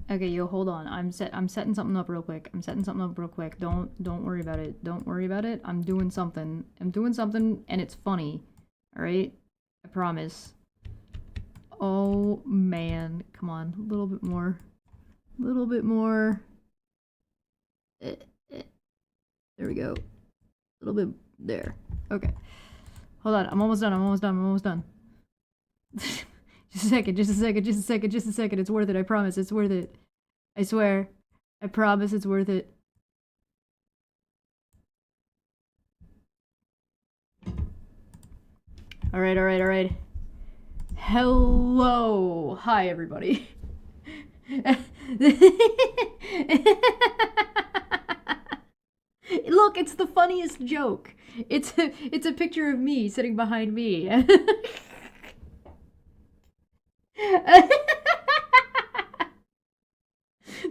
Okay, yo, hold on. I'm setting something up real quick. Don't worry about it. Don't worry about it. I'm doing something. And it's funny. All right? I promise. Oh man, come on. A little bit more. A little bit more. There we go. A little bit there. Okay. Hold on. I'm almost done. Just a second. It's worth it. I promise. It's worth it. I swear. I promise it's worth it. Alright. Hello. Hi, everybody. Look, it's the funniest joke. It's a picture of me sitting behind me.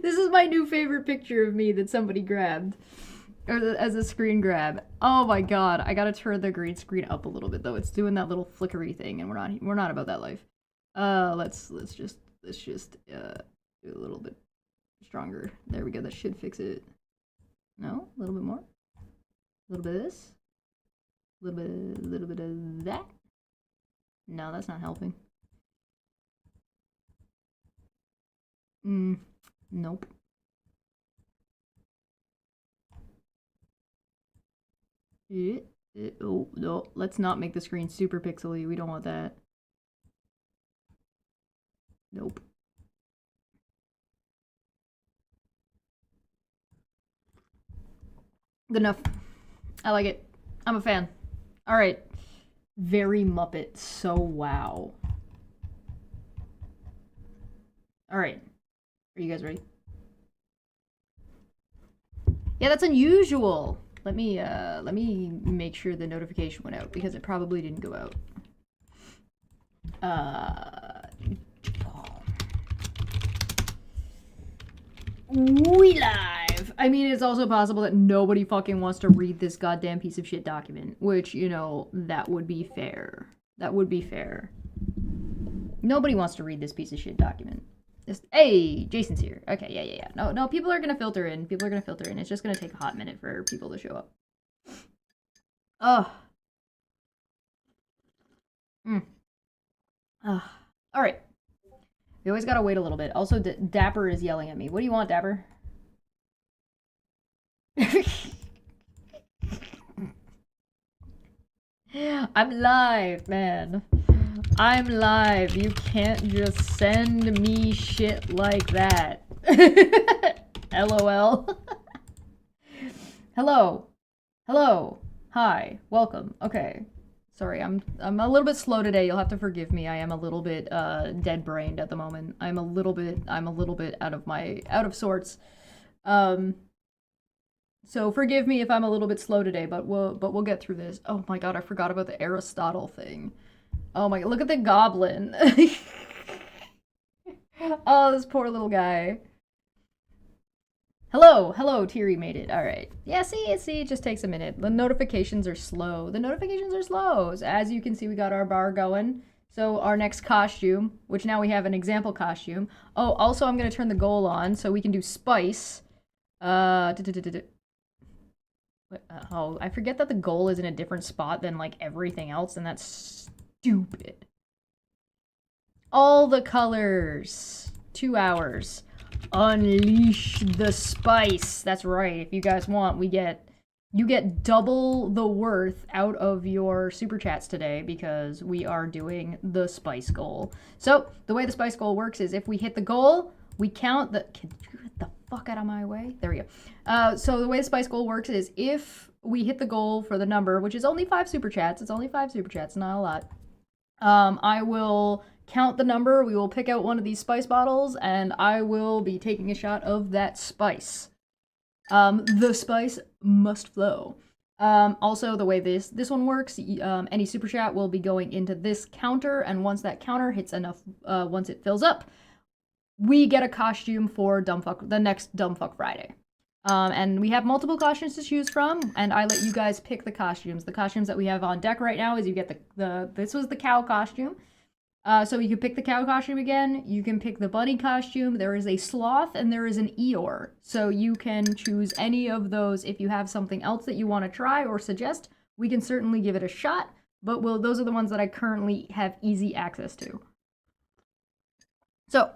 This is my new favorite picture of me that somebody grabbed. Or as a screen grab. Oh my god, I gotta turn the green screen up a little bit though. It's doing that little flickery thing, and we're not about that life. Let's just do a little bit stronger. There we go. That should fix it. No, a little bit more. A little bit of this. A little bit of that. No, that's not helping. Nope. Oh, no. Let's not make the screen super pixely. We don't want that. Nope. Good enough. I like it. I'm a fan. Alright. Very Muppet. So wow. Alright. Are you guys ready? Yeah, that's unusual. Let me make sure the notification went out because it probably didn't go out. We live. I mean, it's also possible that nobody fucking wants to read this goddamn piece of shit document, which, you know, that would be fair. That would be fair. Nobody wants to read this piece of shit document. Hey, Jason's here. Okay, yeah. No, people are gonna filter in. It's just gonna take a hot minute for people to show up. Alright. We always gotta wait a little bit. Also, Dapper is yelling at me. What do you want, Dapper? I'm live, man. I'm live. You can't just send me shit like that. LOL. Hello. Hi. Welcome. Okay. Sorry, I'm a little bit slow today. You'll have to forgive me. I am a little bit dead-brained at the moment. I'm a little bit out of sorts. So forgive me if I'm a little bit slow today, but we'll get through this. Oh my god, I forgot about the Aristotle thing. Oh my god, look at the goblin. Oh, this poor little guy. Hello, Teary made it. All right. Yeah, see, it just takes a minute. The notifications are slow. So as you can see, we got our bar going. So our next costume, which now we have an example costume. Oh, also I'm going to turn the goal on so we can do spice. Oh, I forget that the goal is in a different spot than like everything else, and that's stupid. All the colors. 2 hours. Unleash the spice. That's right. If you guys want, you get double the worth out of your super chats today because we are doing the spice goal. So the way the spice goal works is if we hit the goal, we count the. Can you get the fuck out of my way? There we go. So the way the spice goal works is if we hit the goal for the number, which is only 5 super chats. It's only 5 super chats, not a lot. I will count the number, we will pick out one of these spice bottles, and I will be taking a shot of that spice. The spice must flow. Also, the way this one works, any super chat will be going into this counter, and once that counter hits enough, once it fills up, we get a costume for the next Dumbfuck Friday. And we have multiple costumes to choose from, and I let you guys pick the costumes. The costumes that we have on deck right now is you get this was the cow costume. So you can pick the cow costume again. You can pick the bunny costume. There is a sloth and there is an Eeyore. So you can choose any of those. If you have something else that you want to try or suggest, we can certainly give it a shot. But those are the ones that I currently have easy access to. So,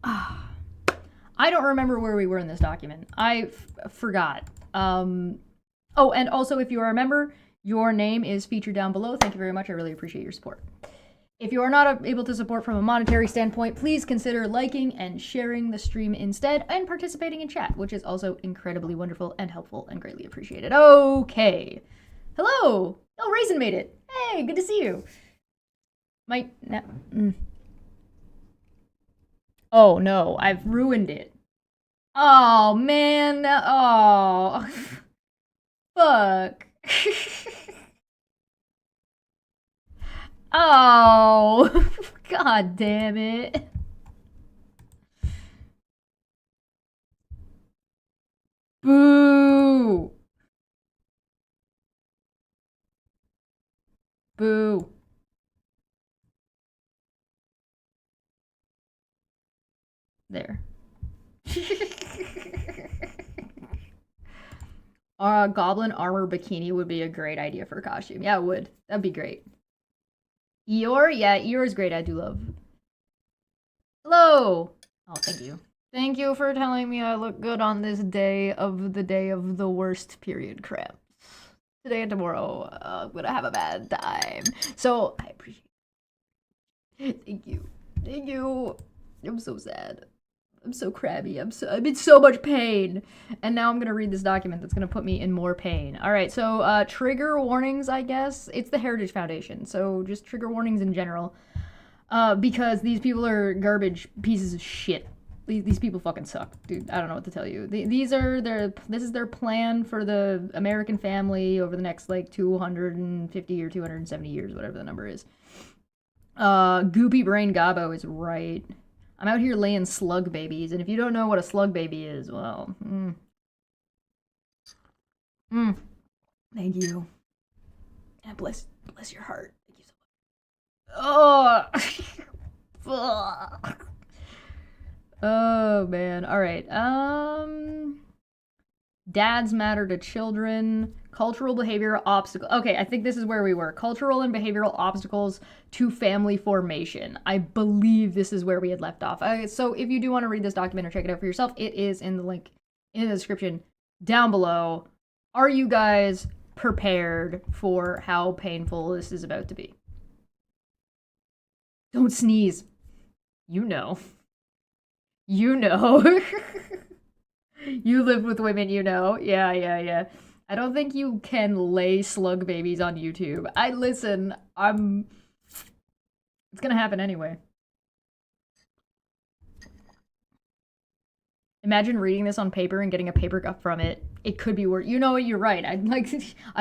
I don't remember where we were in this document. I forgot. Oh, and also if you are a member, your name is featured down below. Thank you very much. I really appreciate your support. If you are not able to support from a monetary standpoint, please consider liking and sharing the stream instead and participating in chat, which is also incredibly wonderful and helpful and greatly appreciated. Okay. Hello. Oh, Raisin made it. Hey, good to see you. Oh no, I've ruined it. Oh man. Oh. Fuck. Oh, god damn it. Boo. Boo. There. Goblin armor bikini would be a great idea for a costume. Yeah, it would. That'd be great. Eeyore? Yeah, Eeyore's great. I do love. Hello! Oh, thank you. Thank you for telling me I look good on this day of the worst period cramps. Today and tomorrow, I'm gonna have a bad time. So, I appreciate it. Thank you. Thank you. I'm so sad. I'm so crabby. I'm in so much pain. And now I'm gonna read this document that's gonna put me in more pain. Alright, so trigger warnings, I guess. It's the Heritage Foundation, so just trigger warnings in general. Because these people are garbage pieces of shit. These people fucking suck, dude. I don't know what to tell you. This is their plan for the American family over the next like 250 or 270 years, whatever the number is. Goopy Brain Gabo is right. I'm out here laying slug babies, and if you don't know what a slug baby is, well, thank you. And bless your heart. Thank you so much. Oh man. All right. Dads matter to children. Cultural behavioral obstacles. Okay, I think this is where we were. Cultural and behavioral obstacles to family formation. I believe this is where we had left off. So if you do want to read this document or check it out for yourself, it is in the link in the description down below. Are you guys prepared for how painful this is about to be? Don't sneeze. You know. You know. You live with women, you know. Yeah. I don't think you can lay slug babies on YouTube. Listen, it's gonna happen anyway. Imagine reading this on paper and getting a paper cut from it. It could be worse. You know what? You're right. I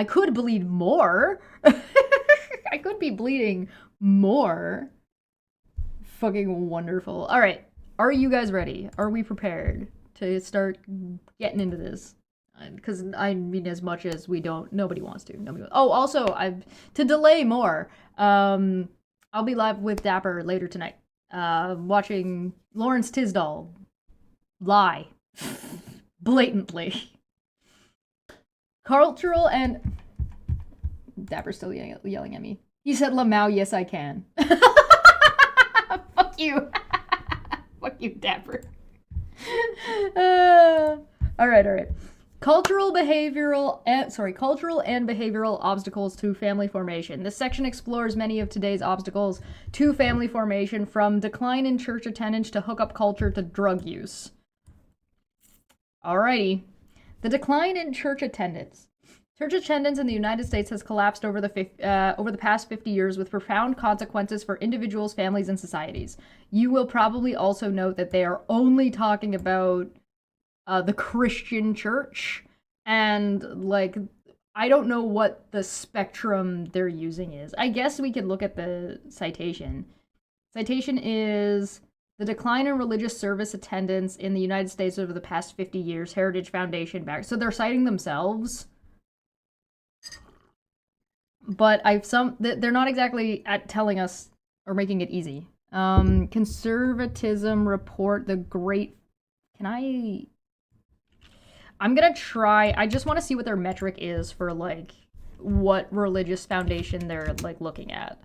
could bleed more. I could be bleeding more. Fucking wonderful. All right. Are you guys ready? Are we prepared to start getting into this? Because I mean, as much as nobody wants to. Oh, also, to delay more. I'll be live with Dapper later tonight. Watching Lawrence Tisdall lie blatantly. Cultural and Dapper's still yelling at me. He said, "Lamau, yes I can." Fuck you. Fuck you, Dapper. All right. Cultural and behavioral obstacles to family formation. This section explores many of today's obstacles to family formation, from decline in church attendance to hookup culture to drug use. Alrighty. The decline in church attendance. Church attendance in the United States has collapsed over the past 50 years, with profound consequences for individuals, families, and societies. You will probably also note that they are only talking about the Christian church, and like, I don't know what the spectrum they're using is. I guess we could look at the citation. Citation is the decline in religious service attendance in the United States over the past 50 years, Heritage Foundation back. So they're citing themselves. But they're not exactly telling us Or making it easy. Conservatism report, the great... Can I... I'm gonna try... I just want to see what their metric is for, like, what religious foundation they're, like, looking at.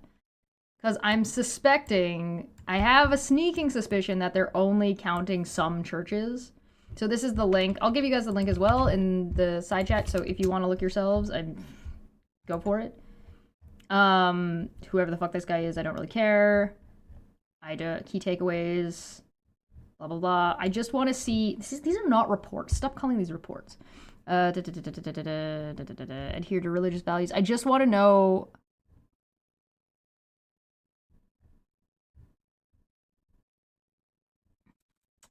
Because I'm suspecting... I have a sneaking suspicion that they're only counting some churches. So this is the link. I'll give you guys the link as well in the side chat, so if you want to look yourselves, and go for it. Whoever the fuck this guy is, I don't really care. Key takeaways, blah blah blah. I just want to see. These are not reports. Stop calling these reports. Adhere to religious values. I just want to know.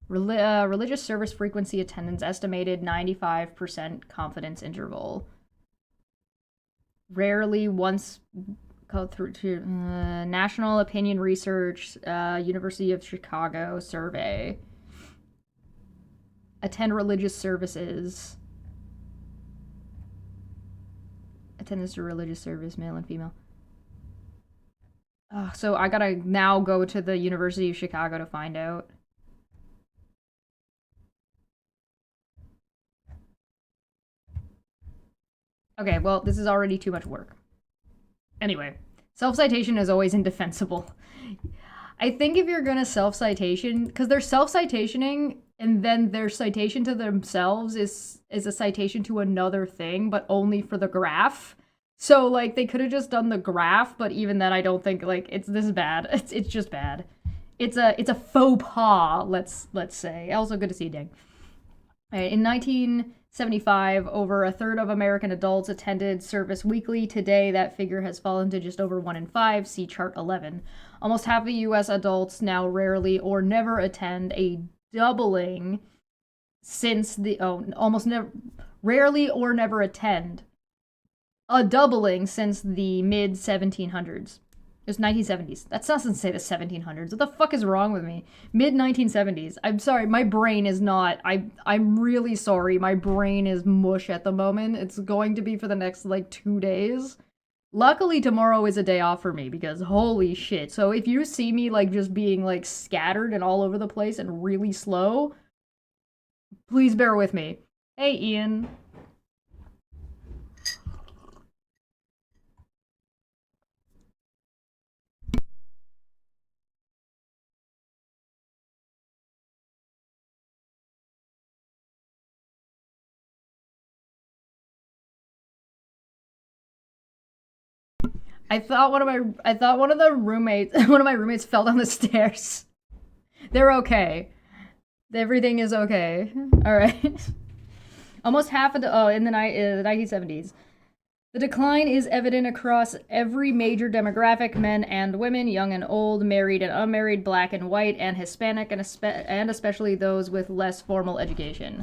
Religious service frequency attendance estimated 95% confidence interval. Rarely once go through to National Opinion Research, University of Chicago survey. Attend religious services. Attendance to religious service, male and female. So I gotta now go to the University of Chicago to find out. Okay, well, this is already too much work. Anyway, self-citation is always indefensible. I think if you're gonna self-citation, because they're self-citationing, and then their citation to themselves is a citation to another thing, but only for the graph. So, like, they could have just done the graph, but even then I don't think, like, it's this bad. It's just bad. It's a faux pas, let's say. Also good to see you, Ding. Right, in 1975, over a third of American adults attended service weekly. Today, that figure has fallen to just over 1 in 5. See chart 11. Almost half of U.S. adults now rarely or never attend, a doubling since the... almost never... Rarely or never attend. A doubling since the mid-1700s. It was 1970s. That doesn't say the 1700s. What the fuck is wrong with me? Mid-1970s. I'm sorry, my brain is not... I'm really sorry. My brain is mush at the moment. It's going to be for the next, like, 2 days. Luckily, tomorrow is a day off for me, because holy shit. So if you see me, like, just being, like, scattered and all over the place and really slow, please bear with me. Hey, Ian. I thought one of my roommates fell down the stairs. They're okay. Everything is okay. All right. Almost half of in the 1970s. The decline is evident across every major demographic: men and women, young and old, married and unmarried, black and white, and Hispanic, and especially those with less formal education.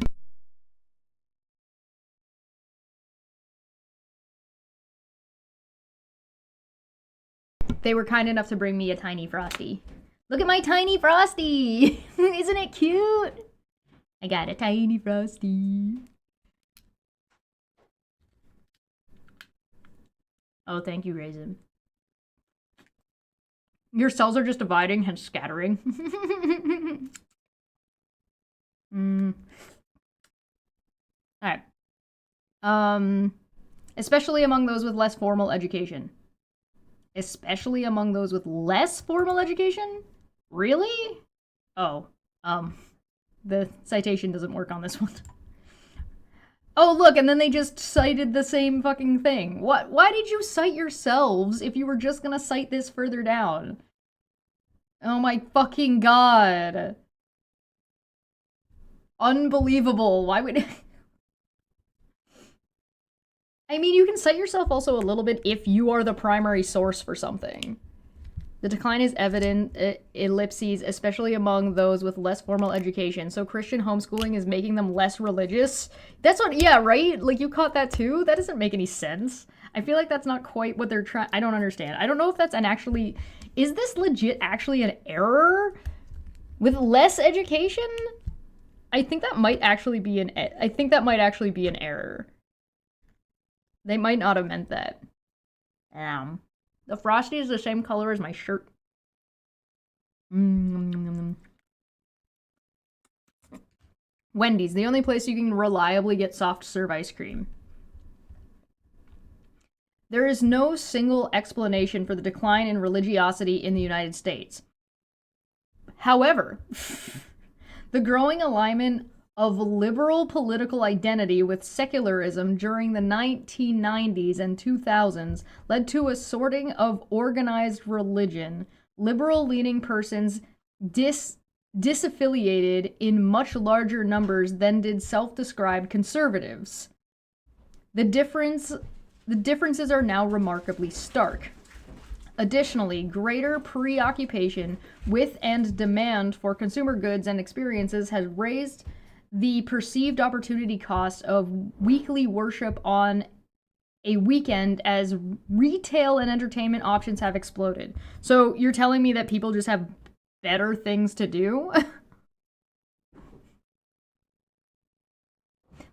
They were kind enough to bring me a tiny Frosty. Look at my tiny Frosty! Isn't it cute? I got a tiny Frosty. Oh, thank you, Raisin. Your cells are just dividing and scattering. Alright. Especially among those with less formal education. Especially among those with less formal education? Really? Oh, the citation doesn't work on this one. Oh, look, and then they just cited the same fucking thing. What? Why did you cite yourselves if you were just gonna cite this further down? Oh my fucking god. Unbelievable. Why would... I mean, you can cite yourself also a little bit if you are the primary source for something. The decline is evident, ellipses, especially among those with less formal education. So Christian homeschooling is making them less religious. That's what, yeah, right? Like, you caught that too? That doesn't make any sense. I feel like that's not quite what they're trying... I don't understand. I don't know if that's an actually... Is this legit actually an error? With less education? I think that might actually be an... I think that might actually be an error. They might not have meant that. The Frosty is the same color as my shirt. Mm. Wendy's, the only place you can reliably get soft serve ice cream. There is no single explanation for the decline in religiosity in the United States. However, the growing alignment of liberal political identity with secularism during the 1990s and 2000s led to a sorting of organized religion. Liberal-leaning persons disaffiliated in much larger numbers than did self-described conservatives. The differences are now remarkably stark. Additionally, greater preoccupation with and demand for consumer goods and experiences has raised the perceived opportunity cost of weekly worship on a weekend as retail and entertainment options have exploded. So you're telling me that people just have better things to do?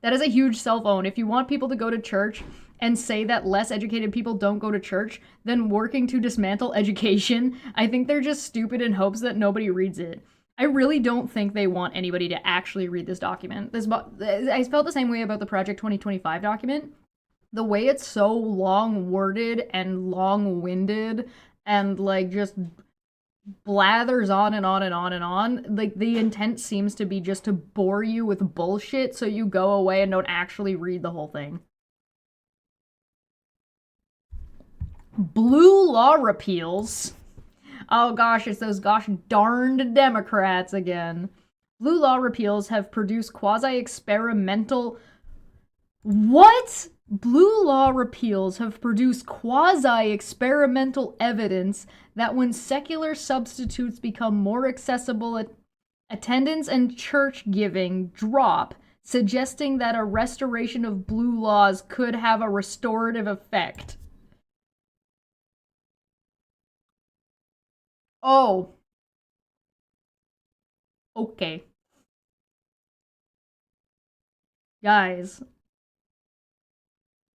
That is a huge cell phone. If you want people to go to church and say that less educated people don't go to church, then working to dismantle education, I think they're just stupid in hopes that nobody reads it. I really don't think they want anybody to actually read this document. I felt the same way about the Project 2025 document. The way it's so long-worded and long-winded and like just blathers on and on and on and on. Like, the intent seems to be just to bore you with bullshit so you go away and don't actually read the whole thing. Blue law repeals. Oh gosh, it's those gosh darned Democrats again. Blue law repeals have produced quasi-experimental... What? Blue law repeals have produced quasi-experimental evidence that when secular substitutes become more accessible, attendance and church giving drop, suggesting that a restoration of blue laws could have a restorative effect. Oh. Okay. Guys.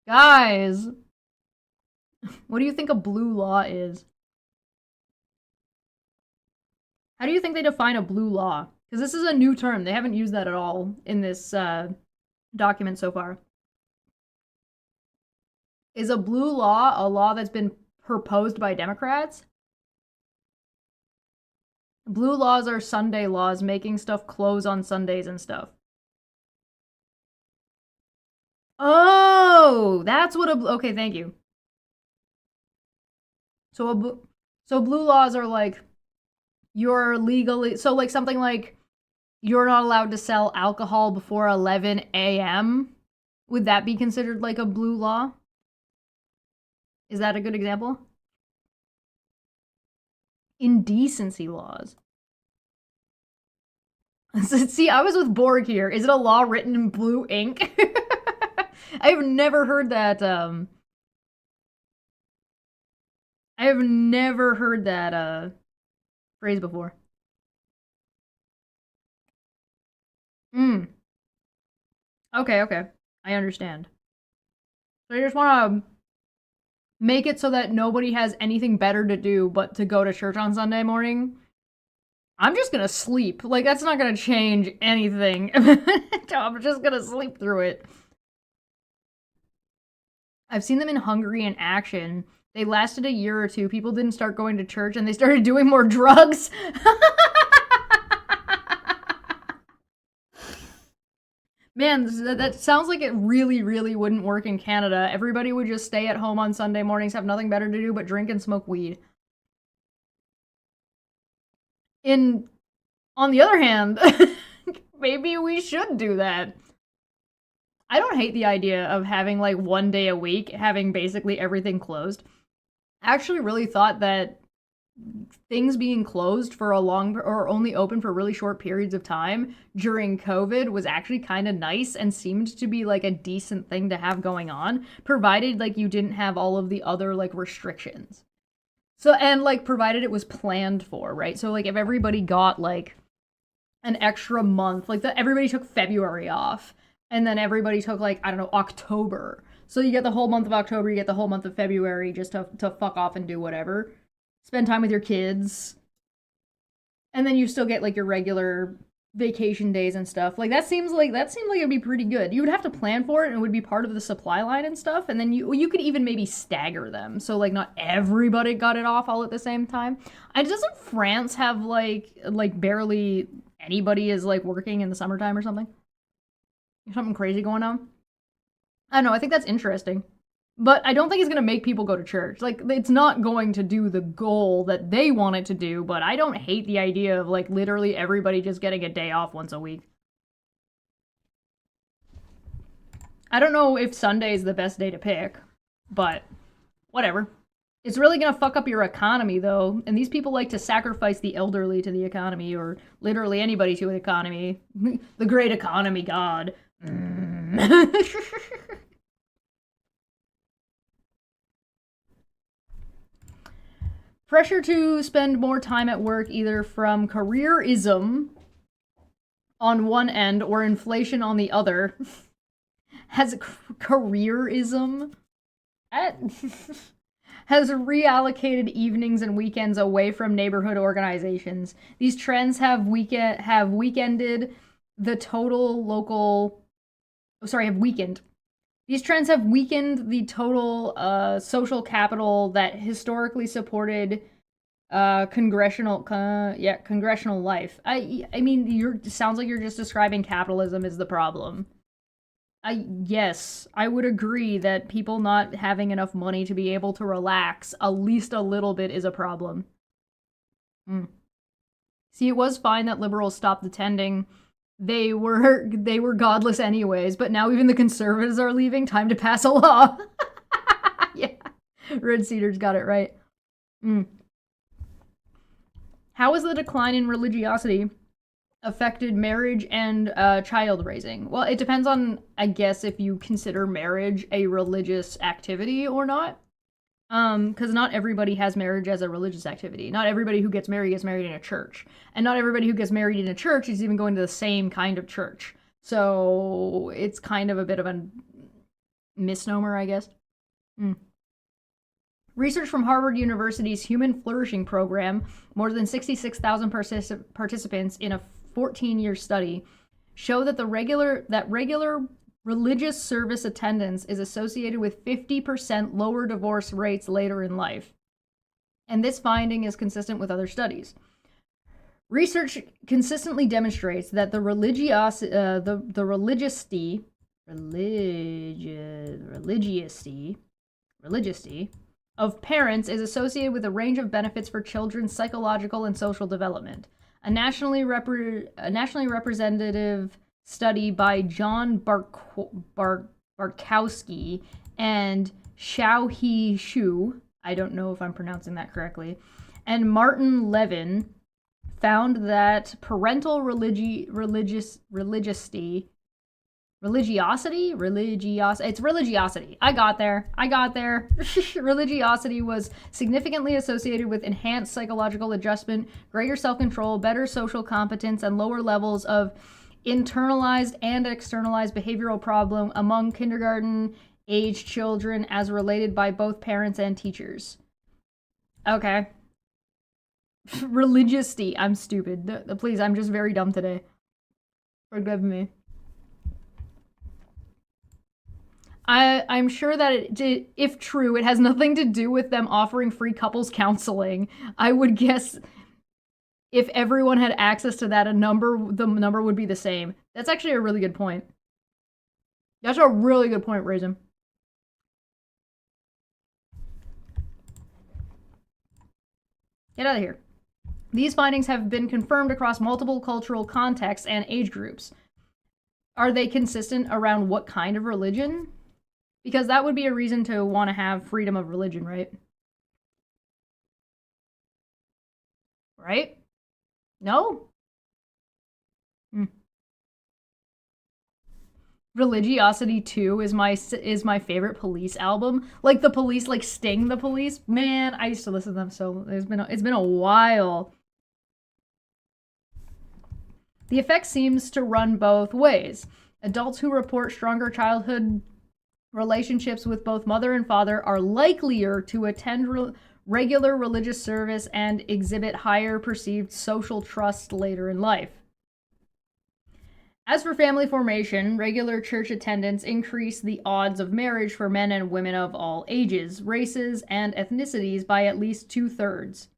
Guys. What do you think a blue law is? How do you think they define a blue law? Because this is a new term. They haven't used that at all in this document so far. Is a blue law a law that's been proposed by Democrats? Blue laws are Sunday laws, making stuff close on Sundays and stuff. Oh, that's what a... Okay, thank you. So blue laws are like, you're legally... So like something like, you're not allowed to sell alcohol before 11 a.m. Would that be considered like a blue law? Is that a good example? Indecency laws. See, I was with Borg here. Is it a law written in blue ink? I've never heard that, I have never heard that, phrase before. Okay, okay. I understand. So I just want to make it so that nobody has anything better to do but to go to church on Sunday morning. I'm just gonna sleep. Like, that's not gonna change anything. I'm just gonna sleep through it. I've seen them in Hungary in action. They lasted a year or two. People didn't start going to church and they started doing more drugs. Man, that sounds like it really, really wouldn't work in Canada. Everybody would just stay at home on Sunday mornings, have nothing better to do but drink and smoke weed. On the other hand, maybe we should do that. I don't hate the idea of having like one day a week, having basically everything closed. I actually really thought that things being closed for a long or only open for really short periods of time during COVID was actually kind of nice and seemed to be like a decent thing to have going on, provided like you didn't have all of the other like restrictions. So, and like provided it was planned for, right? So like if everybody got like an extra month, like everybody took February off and then everybody took like, I don't know, October. So you get the whole month of October, you get the whole month of February just to fuck off and do whatever. Spend time with your kids. And then you still get like your regular vacation days and stuff. Like that seems like it'd be pretty good. You would have to plan for it and it would be part of the supply line and stuff. And then you could even maybe stagger them. So like not everybody got it off all at the same time. And doesn't France have like barely anybody is like working in the summertime or something? Something crazy going on? I don't know, I think that's interesting. But I don't think it's going to make people go to church. Like, it's not going to do the goal that they want it to do, but I don't hate the idea of, like, literally everybody just getting a day off once a week. I don't know if Sunday is the best day to pick, but whatever. It's really going to fuck up your economy, though, and these people like to sacrifice the elderly to the economy, or literally anybody to the economy. The great economy god. Pressure to spend more time at work, either from careerism on one end or inflation on the other. Has careerism has reallocated evenings and weekends away from neighborhood organizations. These trends have weakened the total local. Have weakened. These trends have weakened the total social capital that historically supported congressional life. I mean, sounds like you're just describing capitalism is the problem. Yes, I would agree that people not having enough money to be able to relax at least a little bit is a problem. See, it was fine that liberals stopped attending. They were godless anyways, but now even the conservatives are leaving. Time to pass a law. Yeah, Red Cedar's got it right. How has the decline in religiosity affected marriage and child raising? Well, it depends on, I guess, if you consider marriage a religious activity or not. Because not everybody has marriage as a religious activity. Not everybody who gets married in a church. And not everybody who gets married in a church is even going to the same kind of church. So it's kind of a bit of a misnomer, I guess. Research from Harvard University's Human Flourishing Program, more than 66,000 participants in a 14-year study, show that regular religious service attendance is associated with 50% lower divorce rates later in life. And this finding is consistent with other studies. Research consistently demonstrates that the religiousity of parents is associated with a range of benefits for children's psychological and social development. A nationally representative study by John Barkowski and Xiaohe Xu, I don't know if I'm pronouncing that correctly, and Martin Levin found that parental religiosity, I got there. Religiosity was significantly associated with enhanced psychological adjustment, greater self-control, better social competence, and lower levels of internalized and externalized behavioral problem among kindergarten-age children as related by both parents and teachers. Okay. Religiosity. I'm stupid. Please, I'm just very dumb today. Forgive me. I'm sure that if true, it has nothing to do with them offering free couples counseling. I would guess if everyone had access to that, the number would be the same. That's actually a really good point. That's a really good point, Raisin. Get out of here. These findings have been confirmed across multiple cultural contexts and age groups. Are they consistent around what kind of religion? Because that would be a reason to want to have freedom of religion, right? Right? No? Religiosity 2 is my favorite Police album. Like the Police, like Sting the Police. Man, I used to listen to them, so it's been a while. The effect seems to run both ways. Adults who report stronger childhood relationships with both mother and father are likelier to attend regular religious service and exhibit higher perceived social trust later in life. As for family formation, regular church attendance increased the odds of marriage for men and women of all ages, races, and ethnicities by at least 2/3.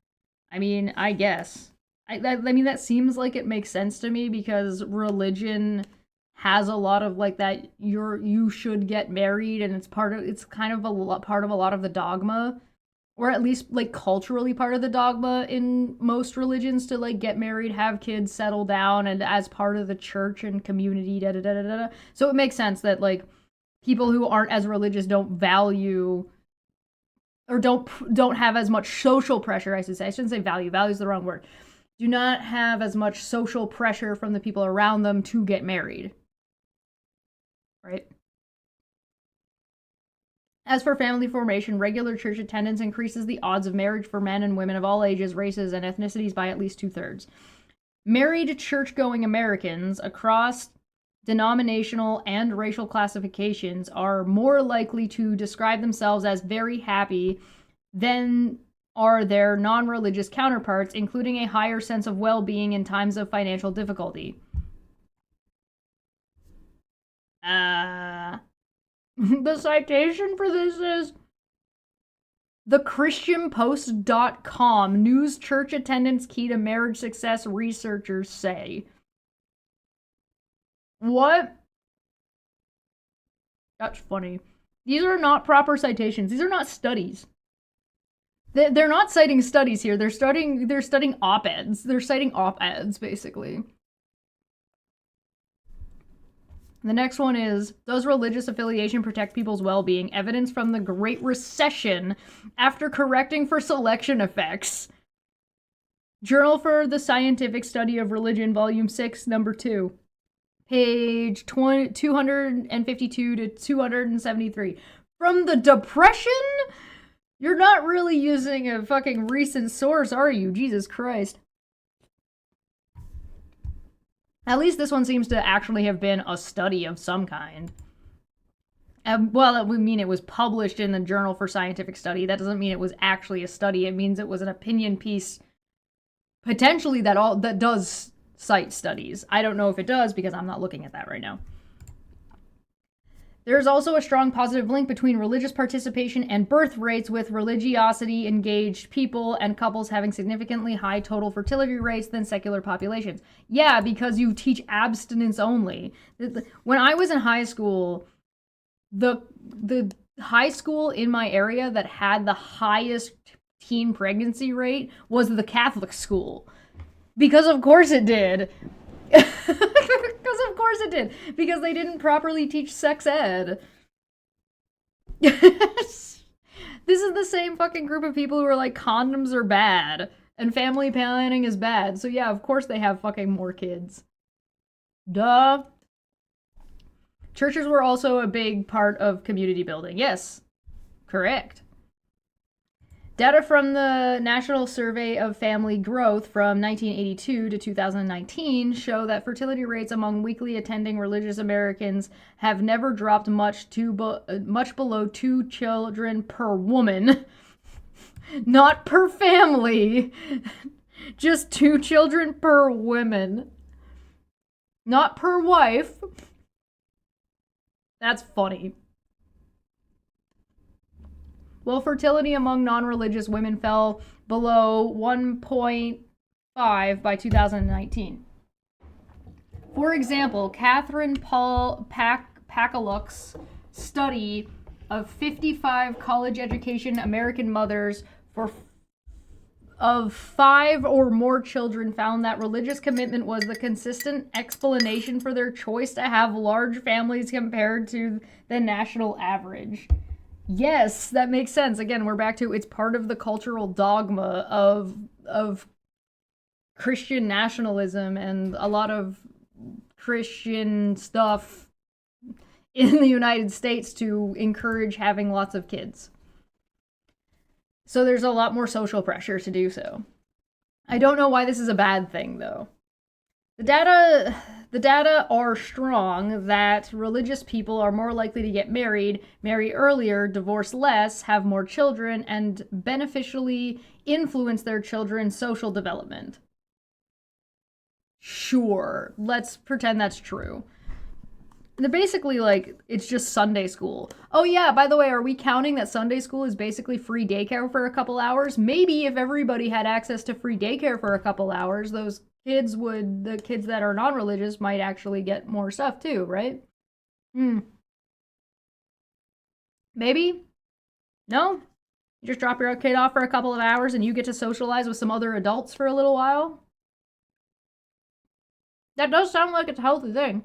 I mean, I guess. I mean, that seems like it makes sense to me because religion has a lot of like that you should get married, and it's kind of part of a lot of the dogma, or at least like culturally part of the dogma in most religions to like get married, have kids, settle down, and as part of the church and community, da da da da da. So it makes sense that like people who aren't as religious don't value or don't have as much social pressure, I should say. I shouldn't say value. Value is the wrong word. Do not have as much social pressure from the people around them to get married. Right? As for family formation, regular church attendance increases the odds of marriage for men and women of all ages, races, and ethnicities by at least 2/3. Married church-going Americans across denominational and racial classifications are more likely to describe themselves as very happy than are their non-religious counterparts, including a higher sense of well-being in times of financial difficulty. The citation for this is thechristianpost.com. News church attendance key to marriage success, researchers say. What? That's funny. These are not proper citations. These are not studies. They're not citing studies here. They're studying op-eds. They're citing op-eds, basically. The next one is, does religious affiliation protect people's well-being? Evidence from the Great Recession after correcting for selection effects. Journal for the Scientific Study of Religion, Volume 6, Number 2. Page 252 to 273. From the Depression? You're not really using a fucking recent source, are you? Jesus Christ. At least this one seems to actually have been a study of some kind. Well, it would mean it was published in the Journal for Scientific Study. That doesn't mean it was actually a study. It means it was an opinion piece, potentially that does cite studies. I don't know if it does because I'm not looking at that right now. There is also a strong positive link between religious participation and birth rates, with religiosity engaged people and couples having significantly high total fertility rates than secular populations. Yeah, because you teach abstinence only. When I was in high school, the high school in my area that had the highest teen pregnancy rate was the Catholic school. Because of course it did. Because of course it did. Because they didn't properly teach sex ed. This is the same fucking group of people who are like, condoms are bad and family planning is bad. So yeah, of course they have fucking more kids. Duh. Churches were also a big part of community building. Yes, correct. Data from the National Survey of Family Growth from 1982 to 2019 show that fertility rates among weekly attending religious Americans have never dropped much below 2 children per woman. Not per family. Just 2 children per woman. Not per wife. That's funny. Well, fertility among non-religious women fell below 1.5 by 2019. For example, Catherine Paul Pakaluk's study of 55 college education American mothers of 5 or more children found that religious commitment was the consistent explanation for their choice to have large families compared to the national average. Yes, that makes sense. Again, we're back to it's part of the cultural dogma of Christian nationalism and a lot of Christian stuff in the United States to encourage having lots of kids. So there's a lot more social pressure to do so. I don't know why this is a bad thing, though. The data are strong that religious people are more likely to get married, marry earlier, divorce less, have more children, and beneficially influence their children's social development. Sure, let's pretend that's true. They're basically like, it's just Sunday school. Oh yeah, by the way, are we counting that Sunday school is basically free daycare for a couple hours? Maybe if everybody had access to free daycare for a couple hours, the kids that are non-religious might actually get more stuff too, right? Hmm. Maybe? No? You just drop your kid off for a couple of hours and you get to socialize with some other adults for a little while? That does sound like it's a healthy thing.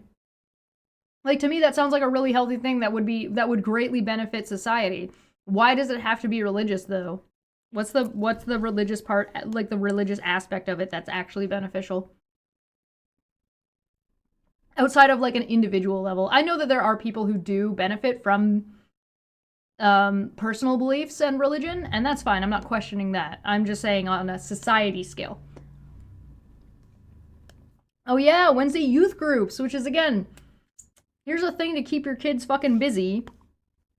Like, to me, that sounds like a really healthy thing that would greatly benefit society. Why does it have to be religious though? What's the religious part, like the religious aspect of it that's actually beneficial? Outside of like an individual level. I know that there are people who do benefit from personal beliefs and religion, and that's fine. I'm not questioning that. I'm just saying on a society scale. Oh yeah, Wednesday youth groups, which is again, here's a thing to keep your kids fucking busy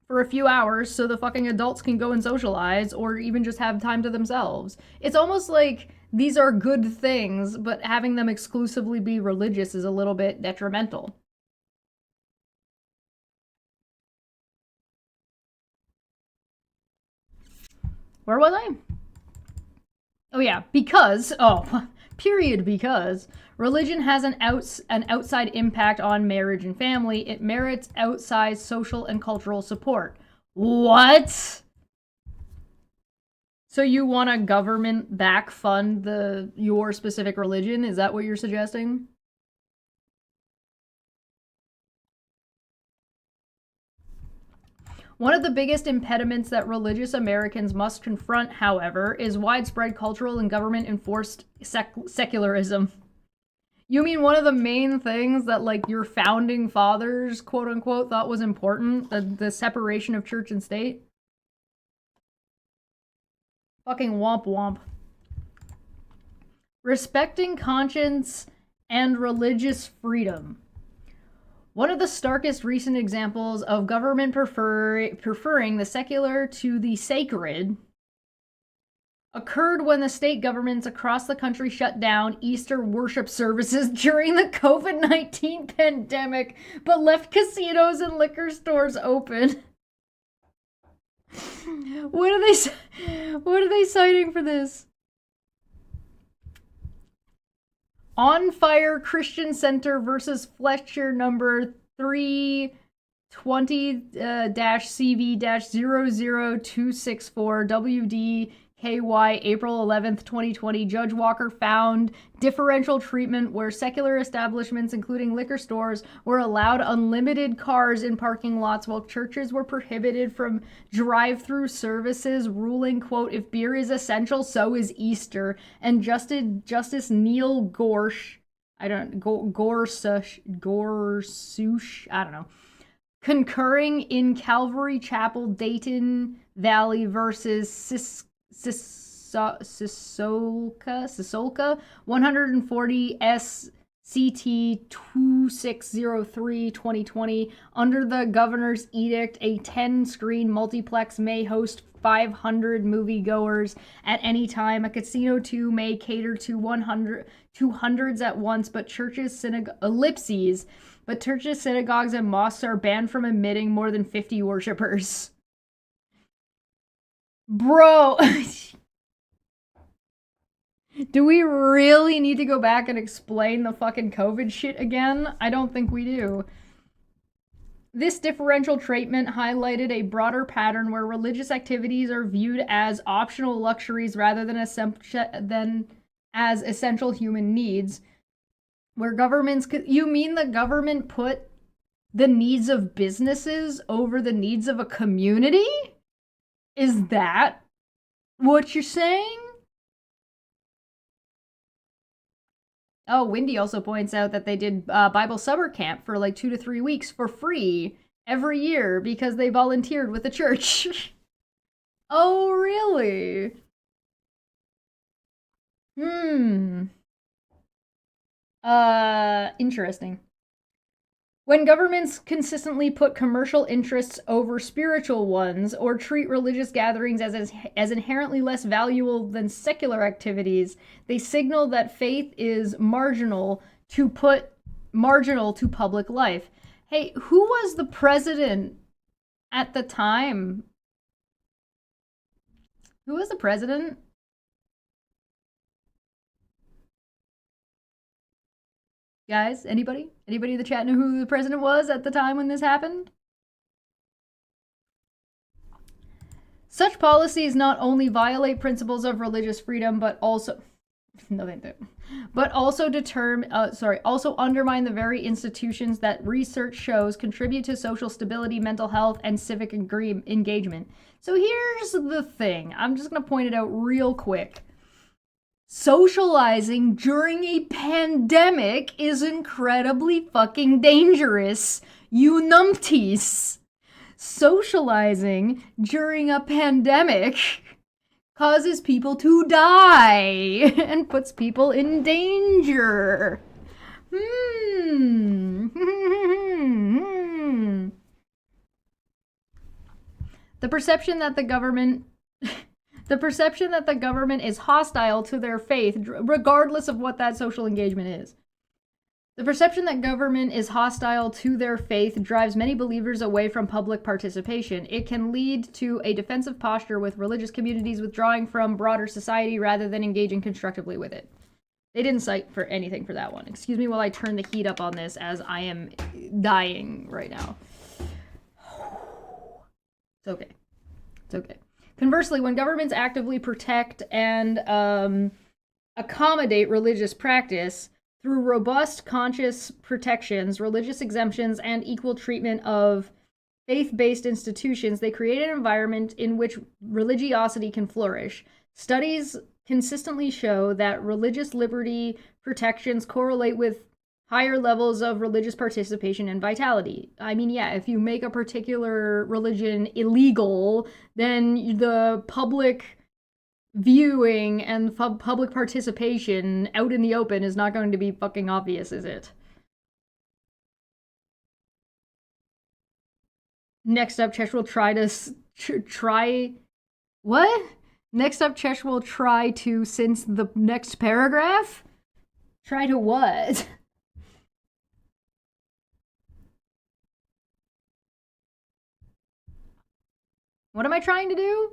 for a few hours so the fucking adults can go and socialize or even just have time to themselves. It's almost like these are good things, but having them exclusively be religious is a little bit detrimental. Where was I? Oh yeah, because period because religion has an outside impact on marriage and family. It merits outsized social and cultural support. What? So you want a government back fund your specific religion? Is that what you're suggesting? One of the biggest impediments that religious Americans must confront, however, is widespread cultural and government enforced secularism. You mean one of the main things that like your founding fathers, quote unquote, thought was important, the separation of church and state? Fucking womp womp. Respecting conscience and religious freedom. One of the starkest recent examples of government preferring the secular to the sacred occurred when the state governments across the country shut down Easter worship services during the COVID-19 pandemic, but left casinos and liquor stores open. What are they citing for this? On Fire Christian Center versus Fletcher number 320-CV-00264 WDKY April 11th, 2020. Judge Walker found differential treatment where secular establishments, including liquor stores, were allowed unlimited cars in parking lots while churches were prohibited from drive-through services, ruling, quote, if beer is essential, so is Easter. And Justice Neil Gorsuch, Gorsuch, I don't know, concurring in Calvary Chapel, Dayton Valley versus Sisolka 140 SCT 2603 2020. Under the governor's edict, a 10-screen multiplex may host 500 moviegoers at any time. A casino too may cater to 200s at once, but churches, synagogues, and mosques are banned from admitting more than 50 worshippers. Bro, do we really need to go back and explain the fucking COVID shit again? I don't think we do. This differential treatment highlighted a broader pattern where religious activities are viewed as optional luxuries rather than as essential human needs. Where governments you mean the government put the needs of businesses over the needs of a community? Is that what you're saying? Oh, Wendy also points out that they did Bible summer camp for like 2 to 3 weeks for free every year because they volunteered with the church. Oh, really? Hmm. Interesting. When governments consistently put commercial interests over spiritual ones or treat religious gatherings as inherently less valuable than secular activities, they signal that faith is marginal to public life. Hey, who was the president at the time? Who was the president? Guys, anybody? Anybody in the chat know who the president was at the time when this happened? Such policies not only violate principles of religious freedom, but also no, they do. But also also undermine the very institutions that research shows contribute to social stability, mental health, and civic engagement. So here's the thing. I'm just gonna point it out real quick. Socializing during a pandemic is incredibly fucking dangerous, you numpties. Socializing during a pandemic causes people to die and puts people in danger. The perception that the government is hostile to their faith, regardless of what that social engagement is. The perception that government is hostile to their faith drives many believers away from public participation. It can lead to a defensive posture, with religious communities withdrawing from broader society rather than engaging constructively with it. They didn't cite for anything for that one. Excuse me while I turn the heat up on this, as I am dying right now. It's okay. It's okay. Conversely, when governments actively protect and accommodate religious practice through robust, conscious protections, religious exemptions, and equal treatment of faith-based institutions, they create an environment in which religiosity can flourish. Studies consistently show that religious liberty protections correlate with higher levels of religious participation and vitality. I mean, yeah, if you make a particular religion illegal, then the public viewing and public participation out in the open is not going to be fucking obvious, is it? Next up, Chesh will try to try. What? Next up, Chesh will try to, since the next paragraph? Try to what? What am I trying to do?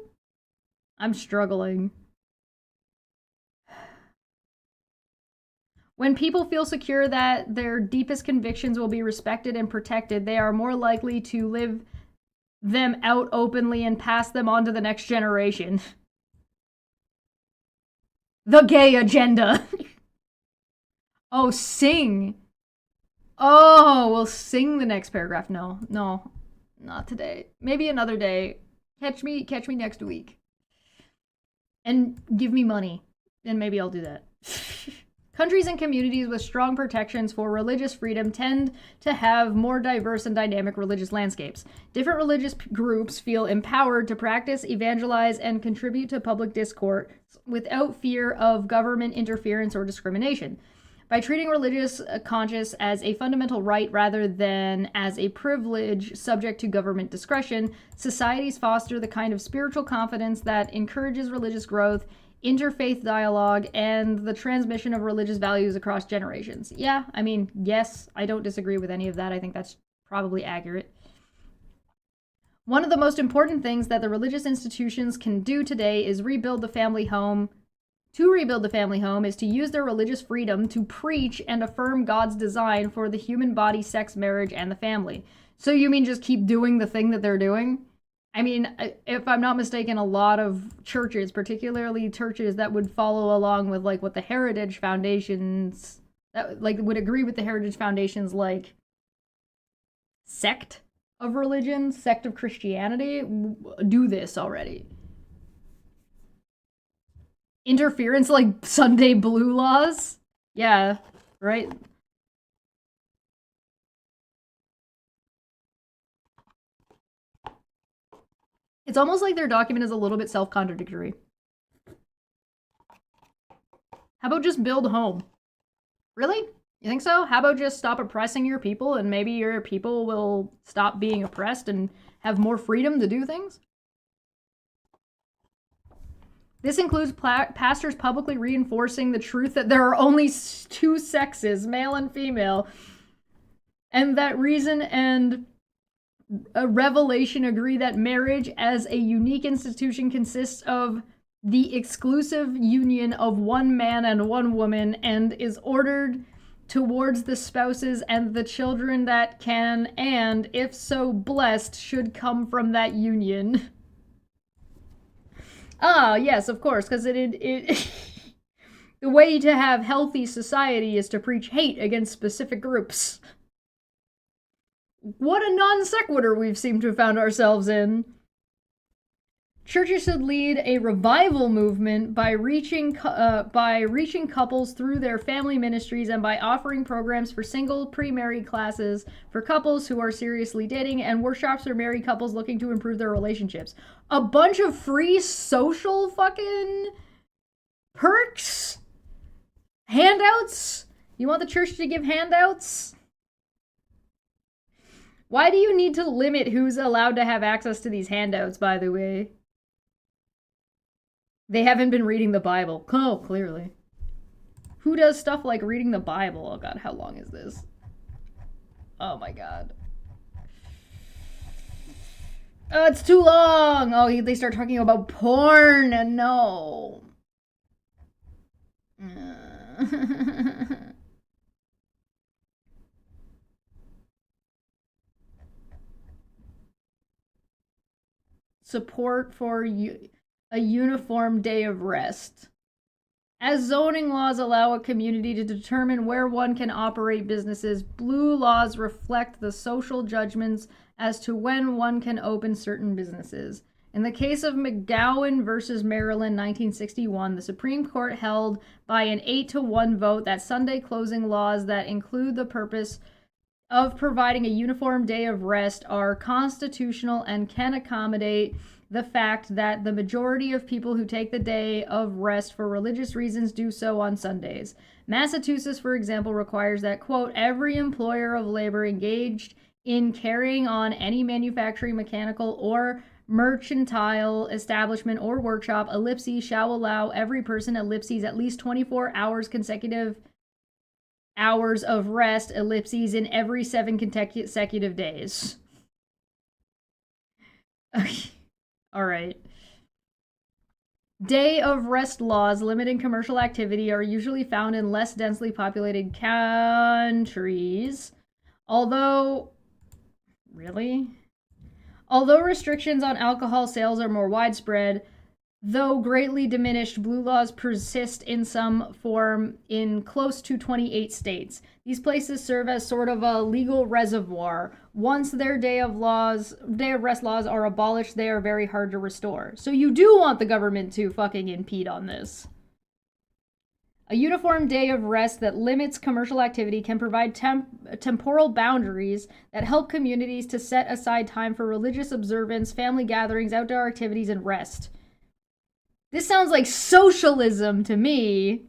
I'm struggling. When people feel secure that their deepest convictions will be respected and protected, they are more likely to live them out openly and pass them on to the next generation. The gay agenda. Oh, sing. Oh, we'll sing the next paragraph. No, not today. Maybe another day. Catch me next week. And give me money. And maybe I'll do that. Countries and communities with strong protections for religious freedom tend to have more diverse and dynamic religious landscapes. Different religious groups feel empowered to practice, evangelize, and contribute to public discourse without fear of government interference or discrimination. By treating religious conscience as a fundamental right rather than as a privilege subject to government discretion, societies foster the kind of spiritual confidence that encourages religious growth, interfaith dialogue, and the transmission of religious values across generations. Yeah, I mean, yes, I don't disagree with any of that. I think that's probably accurate. One of the most important things that the religious institutions can do today is rebuild the family home. To rebuild the family home is to use their religious freedom to preach and affirm God's design for the human body, sex, marriage, and the family. So you mean just keep doing the thing that they're doing? I mean, if I'm not mistaken, a lot of churches, particularly churches that would follow along with like what the Heritage Foundations, that like would agree with the Heritage Foundations, like sect of religion, sect of Christianity, do this already. Interference like Sunday blue laws? Yeah, right? It's almost like their document is a little bit self-contradictory. How about just build a home? Really? You think so? How about just stop oppressing your people and maybe your people will stop being oppressed and have more freedom to do things? This includes pastors publicly reinforcing the truth that there are only two sexes, male and female, and that reason and a revelation agree that marriage as a unique institution consists of the exclusive union of one man and one woman and is ordered towards the spouses and the children that can and, if so blessed, should come from that union. Ah, yes, of course, because it the way to have healthy society is to preach hate against specific groups. What a non sequitur we've seemed to have found ourselves in. Churches should lead a revival movement by reaching couples through their family ministries and by offering programs for single pre-married classes for couples who are seriously dating and workshops for married couples looking to improve their relationships. A bunch of free social fucking perks? Handouts? You want the church to give handouts? Why do you need to limit who's allowed to have access to these handouts, by the way? They haven't been reading the Bible. Oh, clearly. Who does stuff like reading the Bible? Oh god, how long is this? Oh my god. Oh, it's too long! Oh, they start talking about porn! No. Support for a uniform day of rest. As zoning laws allow a community to determine where one can operate businesses, blue laws reflect the social judgments as to when one can open certain businesses. In the case of McGowan versus Maryland, 1961, the Supreme Court held by an 8-1 vote that Sunday closing laws that include the purpose of providing a uniform day of rest are constitutional and can accommodate the fact that the majority of people who take the day of rest for religious reasons do so on Sundays. Massachusetts, for example, requires that, quote, every employer of labor engaged in carrying on any manufacturing, mechanical, or mercantile establishment or workshop, ellipses, shall allow every person, ellipses, at least 24 hours consecutive hours of rest, ellipses, in every 7 consecutive days. Okay. All right. Day of rest laws limiting commercial activity are usually found in less densely populated countries. Although restrictions on alcohol sales are more widespread, though greatly diminished, blue laws persist in some form in close to 28 states. These places serve as sort of a legal reservoir. Once their day of rest laws are abolished, they are very hard to restore. So you do want the government to fucking impede on this. A uniform day of rest that limits commercial activity can provide temporal boundaries that help communities to set aside time for religious observance, family gatherings, outdoor activities, and rest. This sounds like socialism to me.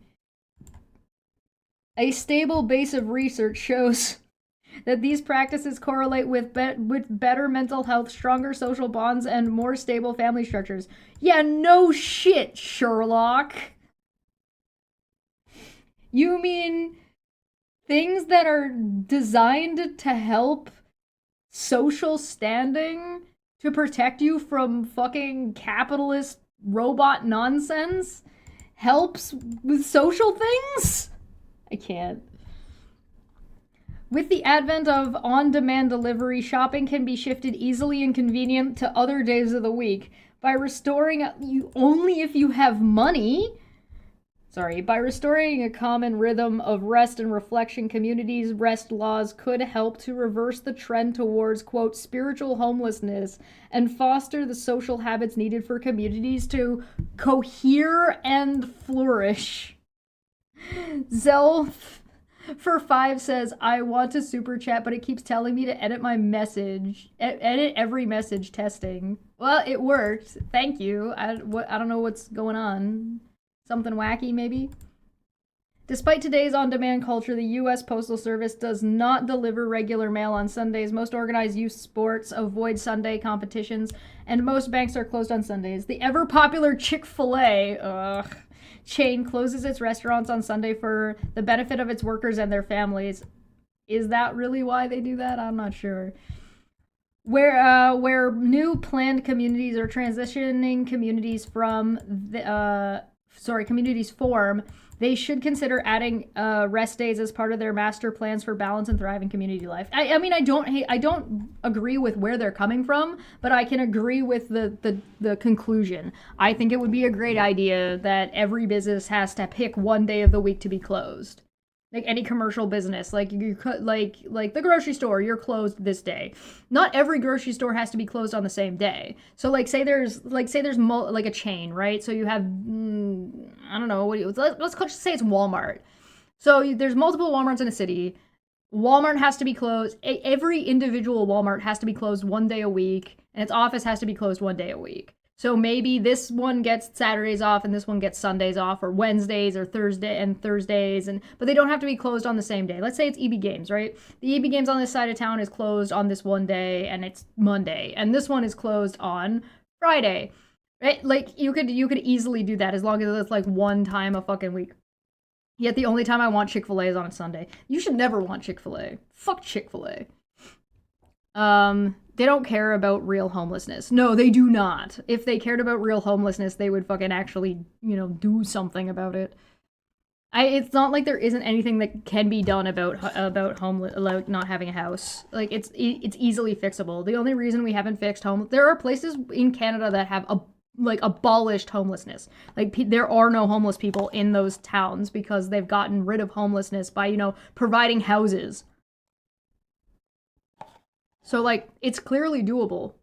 A stable base of research shows that these practices correlate with better mental health, stronger social bonds, and more stable family structures. Yeah, no shit, Sherlock. You mean things that are designed to help social standing to protect you from fucking capitalist robot nonsense helps with social things? I can't. With the advent of on-demand delivery, shopping can be shifted easily and convenient to other days of the week. By restoring only if you have money. By restoring a common rhythm of rest and reflection, communities' rest laws could help to reverse the trend towards, quote, spiritual homelessness and foster the social habits needed for communities to cohere and flourish. Zell for 5 says, I want to super chat, but it keeps telling me to edit my message. Edit every message testing. Well, it worked. Thank you. I don't know what's going on. Something wacky, maybe? Despite today's on-demand culture, the U.S. Postal Service does not deliver regular mail on Sundays. Most organized youth sports avoid Sunday competitions, and most banks are closed on Sundays. The ever-popular Chick-fil-A chain closes its restaurants on Sunday for the benefit of its workers and their families. Is that really why they do that? I'm not sure. Where new planned communities or transitioning communities communities form, they should consider adding rest days as part of their master plans for balance and thriving community life. I mean, I don't agree with where they're coming from, but I can agree with the conclusion. I think it would be a great idea that every business has to pick one day of the week to be closed. Like any commercial business, like you could, like the grocery store, you're closed this day. Not every grocery store has to be closed on the same day. So say there's a chain, right? So you have I don't know, let's just say it's Walmart. So there's multiple Walmarts in a city. Walmart has to be closed. Every individual Walmart has to be closed one day a week, and its office has to be closed one day a week. So maybe this one gets Saturdays off and this one gets Sundays off, or Wednesdays or Thursdays, but they don't have to be closed on the same day. Let's say it's EB Games, right? The EB Games on this side of town is closed on this one day and it's Monday, and this one is closed on Friday, right? Like you could easily do that as long as it's like one time a fucking week. Yet the only time I want Chick-fil-A is on a Sunday. You should never want Chick-fil-A. Fuck Chick-fil-A. They don't care about real homelessness. No, they do not. If they cared about real homelessness, they would fucking actually, do something about it. It's not like there isn't anything that can be done about homeless, like not having a house. Like it's easily fixable. The only reason we haven't fixed there are places in Canada that have abolished homelessness. Like there are no homeless people in those towns because they've gotten rid of homelessness by, providing houses. So, it's clearly doable.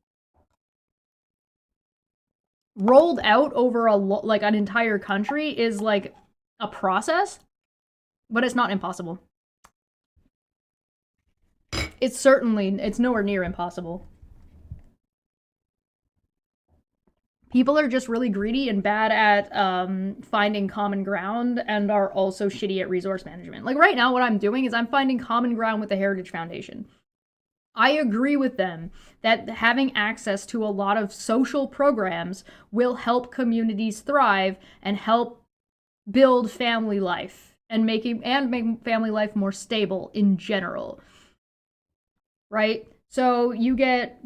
Rolled out over an entire country is, a process, but it's not impossible. It's nowhere near impossible. People are just really greedy and bad at finding common ground and are also shitty at resource management. Like, right now, what I'm doing is I'm finding common ground with the Heritage Foundation. I agree with them that having access to a lot of social programs will help communities thrive and help build family life and make family life more stable in general. Right? So you get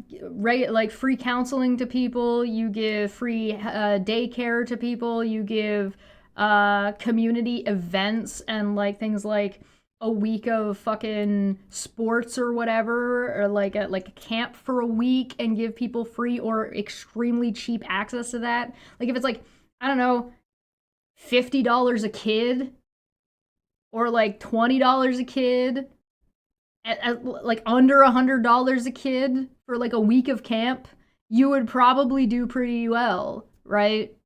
free counseling to people, you give free daycare to people, you give community events and things like a week of fucking sports or whatever, or a camp for a week and give people free or extremely cheap access to that. Like if it's I don't know, $50 a kid or $20 a kid at under $100 a kid for a week of camp, you would probably do pretty well, right?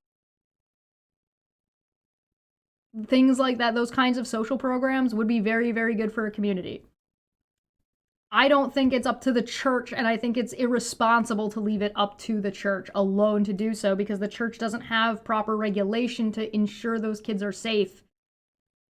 Things like that, those kinds of social programs would be very, very good for a community. I don't think it's up to the church, and I think it's irresponsible to leave it up to the church alone to do so, because the church doesn't have proper regulation to ensure those kids are safe,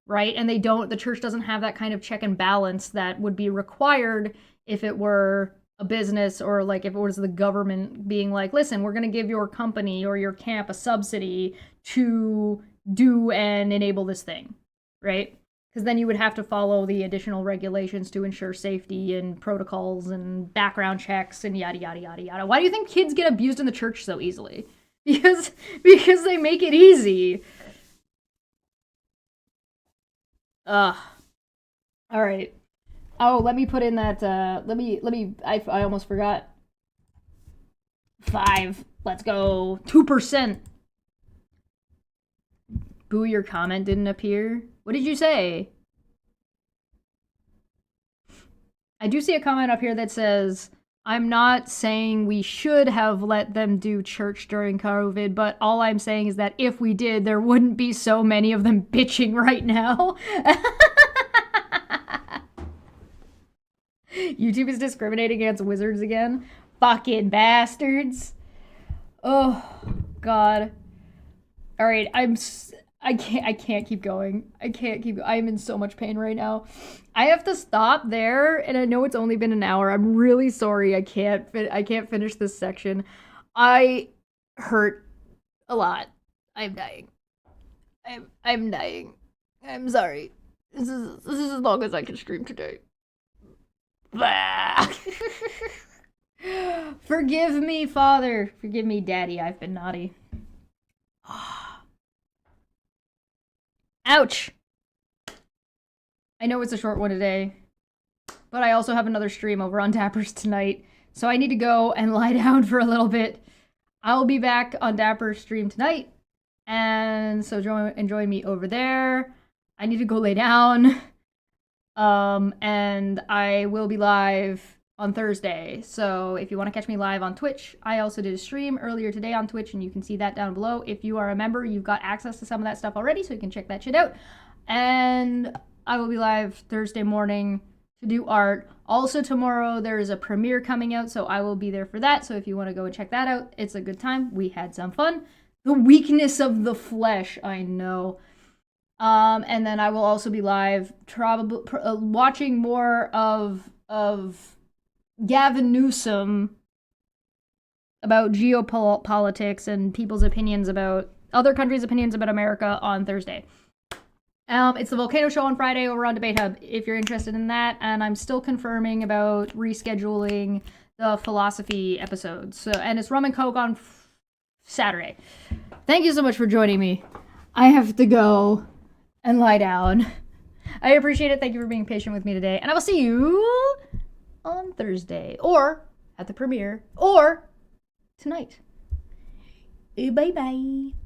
right? And the church doesn't have that kind of check and balance that would be required if it were a business, or if it was the government being listen, we're going to give your company or your camp a subsidy to do and enable this thing, right? Because then you would have to follow the additional regulations to ensure safety and protocols and background checks and yada yada yada yada. Why do you think kids get abused in the church so easily? Because they make it easy. All right. Oh, let me put in that I almost forgot. 5. Let's go. 2%. Boo, your comment didn't appear. What did you say? I do see a comment up here that says, I'm not saying we should have let them do church during COVID, but all I'm saying is that if we did, there wouldn't be so many of them bitching right now. YouTube is discriminating against wizards again. Fucking bastards. Oh, God. All right, I can't keep going. I'm in so much pain right now. I have to stop there, and I know it's only been an hour. I'm really sorry. I can't finish this section. I hurt a lot. I'm dying. I'm dying. I'm sorry. This is as long as I can stream today. Forgive me, Father. Forgive me, Daddy. I've been naughty. Ouch! I know it's a short one today, but I also have another stream over on Dapper's tonight, so I need to go and lie down for a little bit. I'll be back on Dapper's stream tonight, and so join me over there. I need to go lay down, and I will be live on Thursday. So if you want to catch me live on Twitch, I also did a stream earlier today on Twitch, and you can see that down below. If you are a member, you've got access to some of that stuff already, so you can check that shit out. And I will be live Thursday morning to do art. Also tomorrow there is a premiere coming out, so I will be there for that. So if you want to go and check that out, it's a good time. We had some fun. The weakness of the flesh, I know. And then I will also be live, watching more of Gavin Newsom about geopolitics and people's opinions about other countries' opinions about America on Thursday. It's the Volcano Show on Friday over on Debate Hub if you're interested in that, and I'm still confirming about rescheduling the philosophy episodes. So, and it's Rum and Coke on Saturday. Thank you so much for joining me. I have to go and lie down. I appreciate it. Thank you for being patient with me today, and I will see you on Thursday, or at the premiere, or tonight. Bye-bye.